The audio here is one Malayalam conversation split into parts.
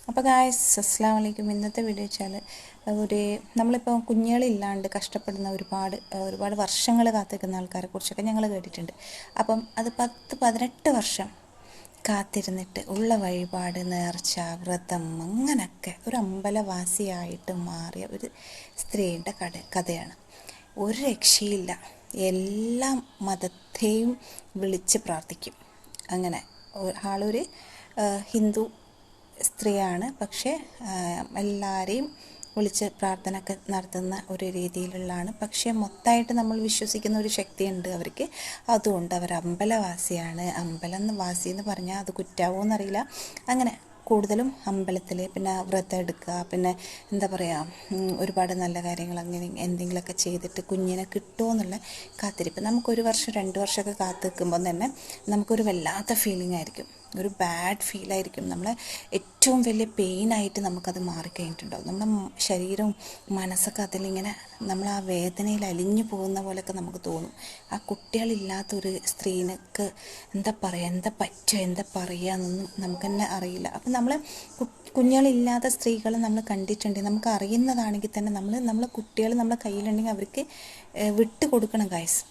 അപ്പോൾ ഗായ്സ് അസ്സലാമു അലൈക്കും. ഇന്നത്തെ വീഡിയോ വെച്ചാൽ നമ്മളിപ്പോൾ കുഞ്ഞുങ്ങളില്ലാണ്ട് കഷ്ടപ്പെടുന്ന ഒരുപാട് വർഷങ്ങൾ കാത്തിരിക്കുന്ന ആൾക്കാരെ കുറിച്ചൊക്കെ ഞങ്ങൾ കേട്ടിട്ടുണ്ട്. അപ്പം അത് 10-18 വർഷം കാത്തിരുന്നിട്ട് ഉള്ള വഴിപാട്, നേർച്ച, വ്രതം അങ്ങനെയൊക്കെ ഒരു അമ്പലവാസിയായിട്ട് മാറിയ ഒരു സ്ത്രീയുടെ കഥയാണ്. ഒരു രക്ഷയില്ല, എല്ലാ മതത്തെയും വിളിച്ച് പ്രാർത്ഥിക്കും. അങ്ങനെ ആളൊരു ഹിന്ദു സ്ത്രീയാണ്, പക്ഷേ എല്ലാവരെയും വിളിച്ച് പ്രാർത്ഥനയൊക്കെ നടത്തുന്ന ഒരു രീതിയിലുള്ളതാണ്. പക്ഷേ മൊത്തമായിട്ട് നമ്മൾ വിശ്വസിക്കുന്ന ഒരു ശക്തിയുണ്ട് അവർക്ക്. അതുകൊണ്ട് അവർ അമ്പലവാസിയാണ്. വാസി എന്ന് പറഞ്ഞാൽ അത് കുറ്റാവോ എന്നറിയില്ല. അങ്ങനെ കൂടുതലും അമ്പലത്തിൽ പിന്നെ വ്രതം എടുക്കുക, പിന്നെ എന്താ പറയുക, ഒരുപാട് നല്ല കാര്യങ്ങൾ അങ്ങനെ എന്തെങ്കിലുമൊക്കെ ചെയ്തിട്ട് കുഞ്ഞിനെ കിട്ടുമോ എന്നുള്ള കാത്തിരിപ്പ്. നമുക്കൊരു വർഷം 2 വർഷമൊക്കെ കാത്തു നിൽക്കുമ്പോൾ തന്നെ നമുക്കൊരു വല്ലാത്ത ഫീലിംഗ് ആയിരിക്കും, ഒരു ബാഡ് ഫീലായിരിക്കും. നമ്മളെ ഏറ്റവും വലിയ പെയിനായിട്ട് നമുക്കത് മാറിക്കഴിഞ്ഞിട്ടുണ്ടാവും. നമ്മുടെ ശരീരവും മനസ്സൊക്കെ അതിലിങ്ങനെ നമ്മൾ ആ വേദനയിൽ അലിഞ്ഞു പോകുന്ന പോലെയൊക്കെ നമുക്ക് തോന്നും. ആ കുട്ടികളില്ലാത്തൊരു സ്ത്രീക്ക് എന്താ പറയുക, എന്താ പറ്റുക, എന്താ പറയുക എന്നൊന്നും നമുക്ക് തന്നെ അറിയില്ല. അപ്പം നമ്മൾ കുഞ്ഞുങ്ങളില്ലാത്ത സ്ത്രീകളെ നമ്മൾ കണ്ടിട്ടുണ്ടെങ്കിൽ, നമുക്ക് അറിയുന്നതാണെങ്കിൽ തന്നെ നമ്മളെ കുട്ടികൾ നമ്മുടെ കയ്യിലുണ്ടെങ്കിൽ അവർക്ക് വിട്ട് കൊടുക്കണം ഗൈസ്.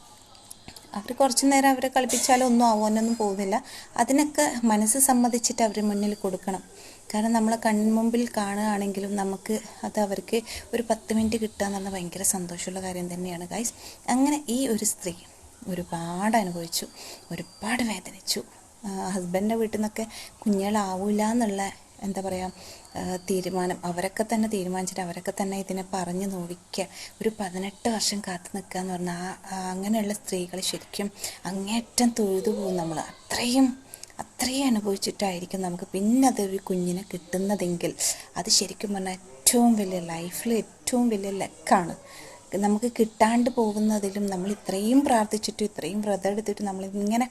അവർ കുറച്ച് നേരം അവരെ കളിപ്പിച്ചാലും ഒന്നും ആവാനൊന്നും പോകുന്നില്ല. അതിനൊക്കെ മനസ്സ് സമ്മതിച്ചിട്ട് അവർ മുന്നിൽ കൊടുക്കണം. കാരണം നമ്മളെ കൺമുമ്പിൽ കാണുകയാണെങ്കിലും നമുക്ക് അത് അവർക്ക് ഒരു 10 മിനിറ്റ് കിട്ടുക എന്ന് പറഞ്ഞാൽ ഭയങ്കര സന്തോഷമുള്ള കാര്യം തന്നെയാണ് ഗൈസ്. അങ്ങനെ ഈ ഒരു സ്ത്രീ ഒരുപാട് അനുഭവിച്ചു, ഒരുപാട് വേദനിച്ചു. ഹസ്ബൻഡിൻ്റെ വീട്ടിൽ നിന്നൊക്കെ കുഞ്ഞുങ്ങളാവില്ല എന്നുള്ള എന്താ പറയുക തീരുമാനം അവരൊക്കെ തന്നെ തീരുമാനിച്ചിട്ട് അവരൊക്കെ തന്നെ ഇതിനെ പറഞ്ഞ് നോവിക്കുക. ഒരു 18 വർഷം കാത്തു നിൽക്കുക എന്ന് പറഞ്ഞാൽ അങ്ങനെയുള്ള സ്ത്രീകൾ ശരിക്കും അങ്ങേറ്റം തൊഴുതു പോകും. നമ്മൾ അത്രയും അനുഭവിച്ചിട്ടായിരിക്കും നമുക്ക് പിന്നെ അതൊരു കുഞ്ഞിനെ കിട്ടുന്നതെങ്കിൽ അത് ശരിക്കും പറഞ്ഞാൽ ഏറ്റവും വലിയ ലൈഫിൽ ഏറ്റവും വലിയ ലക്കാണ്. നമുക്ക് കിട്ടാണ്ട് പോകുന്നതിലും നമ്മൾ ഇത്രയും പ്രാർത്ഥിച്ചിട്ടും ഇത്രയും വ്രതം എടുത്തിട്ട് നമ്മളിങ്ങനെ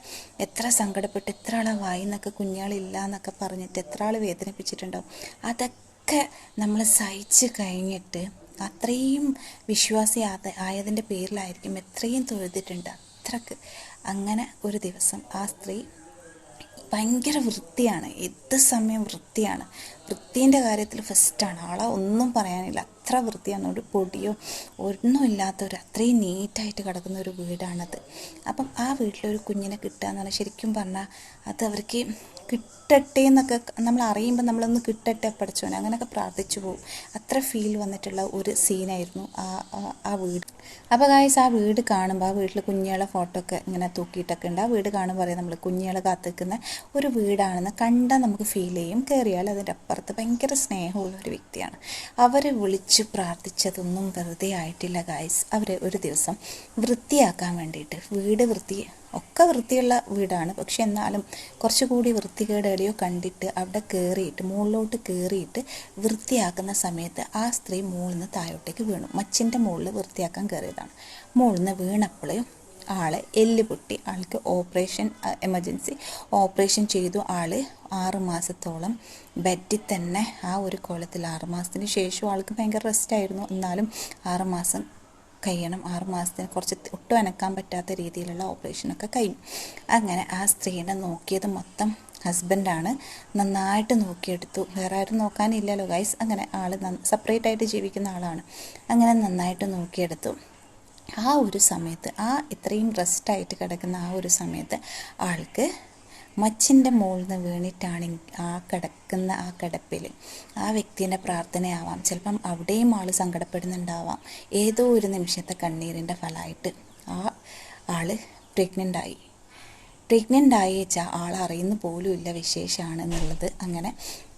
എത്ര സങ്കടപ്പെട്ട് എത്ര ആളെ വായിന്നൊക്കെ കുഞ്ഞുങ്ങളില്ല എന്നൊക്കെ പറഞ്ഞിട്ട് എത്ര ആൾ വേദനിപ്പിച്ചിട്ടുണ്ടാവും. അതൊക്കെ നമ്മൾ സഹിച്ച് കഴിഞ്ഞിട്ട് അത്രയും ആയതിൻ്റെ പേരിലായിരിക്കും എത്രയും തൊഴുതിട്ടുണ്ട് അത്രക്ക്. അങ്ങനെ ഒരു ദിവസം ആ സ്ത്രീ ഭയങ്കര വൃത്തിയാണ്, ഏത് സമയം വൃത്തിയാണ്, വൃത്തീൻ്റെ കാര്യത്തിൽ ഫസ്റ്റാണ്. ആളെ ഒന്നും പറയാനില്ല, അത്ര വൃത്തിയാണ്. ഒരു പൊടിയോ ഒന്നുമില്ലാത്തൊരു അത്രയും നീറ്റായിട്ട് കിടക്കുന്ന ഒരു വീടാണത്. അപ്പം ആ വീട്ടിലൊരു കുഞ്ഞിനെ കിട്ടുക എന്ന് പറഞ്ഞാൽ ശരിക്കും പറഞ്ഞാൽ അത് അവർക്ക് കിട്ടട്ടെ എന്നൊക്കെ നമ്മൾ അറിയുമ്പോൾ നമ്മളൊന്ന് കിട്ടട്ടെ പഠിച്ചോനെ അങ്ങനെയൊക്കെ പ്രാർത്ഥിച്ചു പോകും. അത്ര ഫീൽ വന്നിട്ടുള്ള ഒരു സീനായിരുന്നു ആ വീട്. അപ്പോൾ ഗായ്സ് ആ വീട് കാണുമ്പോൾ ആ വീട്ടിൽ കുഞ്ഞുങ്ങളെ ഫോട്ടോ ഒക്കെ ഇങ്ങനെ തൂക്കിയിട്ടൊക്കെ ഉണ്ട്. ആ വീട് കാണുമ്പോൾ പറയാം നമ്മൾ കുഞ്ഞുങ്ങളെ കാത്തിക്കുന്ന ഒരു വീടാണെന്ന് കണ്ടാൽ നമുക്ക് ഫീൽ ചെയ്യും. കയറിയാൽ അതിൻ്റെ അപ്പുറത്ത് ഭയങ്കര സ്നേഹമുള്ള ഒരു വ്യക്തിയാണ്. അവരെ വിളിച്ച് പ്രാർത്ഥിച്ചതൊന്നും വെറുതെ ആയിട്ടില്ല ഗായ്സ്. അവർ ഒരു ദിവസം വൃത്തിയാക്കാൻ വേണ്ടിയിട്ട് വീട് ഒക്കെ വൃത്തിയുള്ള വീടാണ്, പക്ഷെ എന്നാലും കുറച്ചുകൂടി വൃത്തികേട് എവിടെയോ കണ്ടിട്ട് അവിടെ കയറിയിട്ട് മുകളിലോട്ട് കയറിയിട്ട് വൃത്തിയാക്കുന്ന സമയത്ത് ആ സ്ത്രീ മുകളിൽ നിന്ന് താഴോട്ടേക്ക് വീണു. മച്ചിൻ്റെ മുകളിൽ വൃത്തിയാക്കാൻ കയറിയതാണ്. മുകളിൽ നിന്ന് വീണപ്പോൾ ആളെ എല്ല് പൊട്ടി. ആൾക്ക് എമർജൻസി ഓപ്പറേഷൻ ചെയ്തു. ആൾ 6 മാസത്തോളം ബെഡിൽ തന്നെ ആ ഒരു കോലത്തിൽ. 6 മാസത്തിന് ശേഷം ആൾക്ക് ഭയങ്കര റെസ്റ്റായിരുന്നു. എന്നാലും 6 മാസം കഴിയണം. 6 മാസത്തിന് കുറച്ച് ഒട്ടും അനക്കാൻ പറ്റാത്ത രീതിയിലുള്ള ഓപ്പറേഷനൊക്കെ കഴിഞ്ഞു. അങ്ങനെ ആ സ്ത്രീനെ നോക്കിയത് മൊത്തം ഹസ്ബൻഡാണ്. നന്നായിട്ട് നോക്കിയെടുത്തു. വേറെ ആരും നോക്കാനില്ലല്ലോ ഗൈസ്. അങ്ങനെ ആൾ സെപ്പറേറ്റ് ആയിട്ട് ജീവിക്കുന്ന ആളാണ്. അങ്ങനെ നന്നായിട്ട് നോക്കിയെടുത്തു. ആ ഒരു സമയത്ത് ഇത്രയും റെസ്റ്റായിട്ട് കിടക്കുന്ന ആ ഒരു സമയത്ത് ആൾക്ക് മച്ചിൻ്റെ മുകളിൽ നിന്ന് വീണിട്ടാണെങ്കിൽ ആ കിടപ്പിൽ ആ വ്യക്തിൻ്റെ പ്രാർത്ഥനയാവാം, ചിലപ്പം അവിടെയും ആൾ സങ്കടപ്പെടുന്നുണ്ടാവാം. ഏതോ ഒരു നിമിഷത്തെ കണ്ണീരിൻ്റെ ഫലമായിട്ട് ആൾ പ്രഗ്നൻ്റായി വെച്ചാൽ ആൾ അറിയുന്ന പോലും ഇല്ല വിശേഷമാണെന്നുള്ളത്. അങ്ങനെ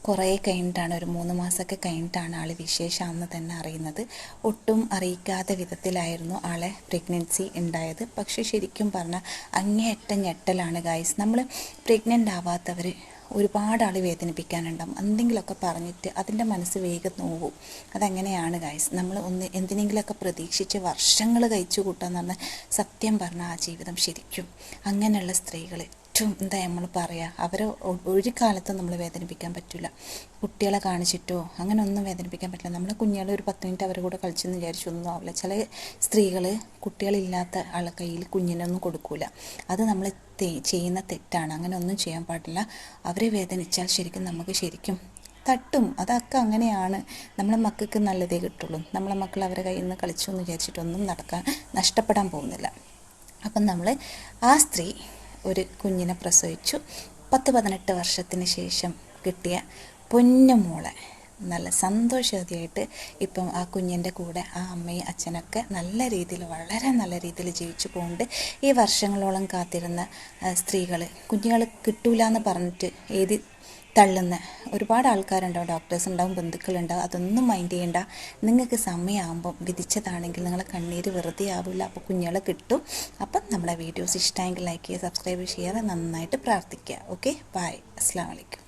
കുറേ കഴിഞ്ഞിട്ടാണ്, ഒരു 3 മാസമൊക്കെ കഴിഞ്ഞിട്ടാണ് ആൾ വിശേഷമാണെന്ന് തന്നെ അറിയുന്നത്. ഒട്ടും അറിയിക്കാത്ത വിധത്തിലായിരുന്നു ആളെ പ്രഗ്നൻസി ഉണ്ടായത്. പക്ഷേ ശരിക്കും പറഞ്ഞാൽ അങ്ങേയറ്റം ഞെട്ടലാണ് ഗൈസ്. നമ്മൾ പ്രഗ്നൻ്റ് ആവാത്തവർ ഒരുപാട് ആൾ വേദനിപ്പിക്കാനുണ്ടാവും. എന്തെങ്കിലുമൊക്കെ പറഞ്ഞിട്ട് അതിൻ്റെ മനസ്സ് വേഗം നോവും. അതങ്ങനെയാണ് ഗൈസ്. നമ്മൾ എന്തിനെങ്കിലുമൊക്കെ പ്രതീക്ഷിച്ച് വർഷങ്ങൾ കഴിച്ചു കൂട്ടാന്ന് പറഞ്ഞാൽ സത്യം പറഞ്ഞാൽ ആ ജീവിതം ശരിക്കും അങ്ങനെയുള്ള സ്ത്രീകൾ ഏറ്റവും എന്താ നമ്മൾ പറയുക, അവരെ ഒരു കാലത്തും നമ്മൾ വേദനിപ്പിക്കാൻ പറ്റില്ല. കുട്ടികളെ കാണിച്ചിട്ടോ അങ്ങനെ ഒന്നും വേദനിപ്പിക്കാൻ പറ്റില്ല. നമ്മളെ കുഞ്ഞുങ്ങളെ ഒരു 10 മിനിറ്റ് അവരുടെ കൂടെ കളിച്ചെന്ന് വിചാരിച്ചൊന്നും ആവില്ല. ചില സ്ത്രീകൾ കുട്ടികളില്ലാത്ത ആളെ കയ്യിൽ കുഞ്ഞിനൊന്നും കൊടുക്കില്ല. അത് നമ്മൾ ചെയ്യുന്ന തെറ്റാണ്. അങ്ങനെ ഒന്നും ചെയ്യാൻ പാടില്ല. അവരെ വേദനിച്ചാൽ ശരിക്കും തട്ടും. അതൊക്കെ അങ്ങനെയാണ്. നമ്മളെ മക്കൾക്ക് നല്ലതേ കിട്ടുള്ളൂ. നമ്മളെ മക്കൾ അവരെ കയ്യിൽ നിന്ന് കളിച്ചു എന്ന് വിചാരിച്ചിട്ടൊന്നും നഷ്ടപ്പെടാൻ പോകുന്നില്ല. അപ്പം നമ്മൾ ആ സ്ത്രീ ഒരു കുഞ്ഞിനെ പ്രസവിച്ചു. 10-18 വർഷത്തിന് ശേഷം കിട്ടിയ പൊന്നുമോളെ നല്ല സന്തോഷവതിയായിട്ട് ഇപ്പം ആ കുഞ്ഞിൻ്റെ കൂടെ ആ അമ്മയും അച്ഛനൊക്കെ നല്ല രീതിയിൽ, വളരെ നല്ല രീതിയിൽ ജീവിച്ചു പോകുന്നുണ്ട്. ഈ വർഷങ്ങളോളം കാത്തിരുന്ന സ്ത്രീകൾ, കുഞ്ഞുങ്ങൾ കിട്ടൂല എന്ന് പറഞ്ഞിട്ട് തള്ളുന്ന ഒരുപാട് ആൾക്കാരുണ്ടാവും, ഡോക്ടേഴ്സ് ഉണ്ടാവും, ബന്ധുക്കളുണ്ടാവും. അതൊന്നും മൈൻഡ് ചെയ്യണ്ട. നിങ്ങൾക്ക് സമയമാകുമ്പം വിധിച്ചതാണെങ്കിൽ നിങ്ങളെ കണ്ണീര് വെറുതെ ആവില്ല. അപ്പോൾ കുഞ്ഞുങ്ങളെ കിട്ടും. അപ്പം നമ്മളെ വീഡിയോസ് ഇഷ്ടമെങ്കിൽ ലൈക്ക് ചെയ്യുക, സബ്സ്ക്രൈബ് ചെയ്യുക, നന്നായിട്ട് പ്രാർത്ഥിക്കുക. ഓക്കെ, ബൈ, അസ്സലാമു അലൈക്കും.